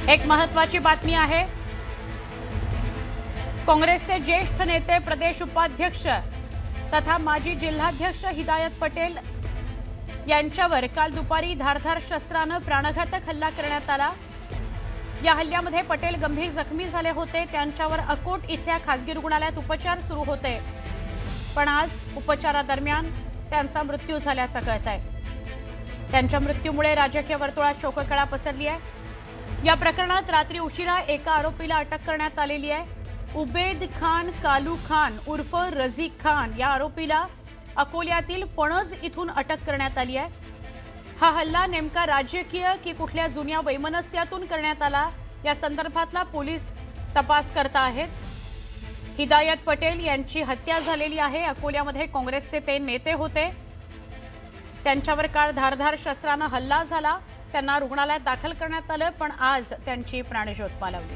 एक महत्त्वाची बातमी आहे। काँग्रेसचे ज्येष्ठ नेते प्रदेश उपाध्यक्ष तथा माजी जिल्हाध्यक्ष हिदायत पटेल यांच्यावर काल दुपारी धारदार शस्त्राने प्राणघातक हल्ला करण्यात आला। या हल्ल्यामध्ये पटेल गंभीर जखमी झाले होते। त्यांच्यावर अकोट इथल्या खासगी रुग्णालयात उपचार सुरू होते, पण आज उपचारादरम्यान त्यांचा मृत्यू झाल्याचं कळतंय। त्यांच्या मृत्यूमुळे राजकीय वर्तुळात शोककळा पसरली आहे। या प्रकरणात रात्री उशिरा एका आरोपीला अटक करण्यात आलेली आहे। उबेद खान कालू खान उर्फ रझी खान या आरोपीला अकोल्यातील पणज इथून अटक करण्यात आली आहे। हा हल्ला नेमका राजकीय की कुठल्या जुन्या वैमनस्यातून करण्यात आला या संदर्भातला पोलीस तपास करत आहेत। हिदायत पटेल यांची हत्या झालेली आहे। अकोल्यामध्ये काँग्रेसचे ते नेते होते। त्यांच्यावर काल धारदार शस्त्राने हल्ला झाला। त्यांना रुग्णालयात दाखल करण्यात आलं, पण आज त्यांची प्राणज्योत मालवली।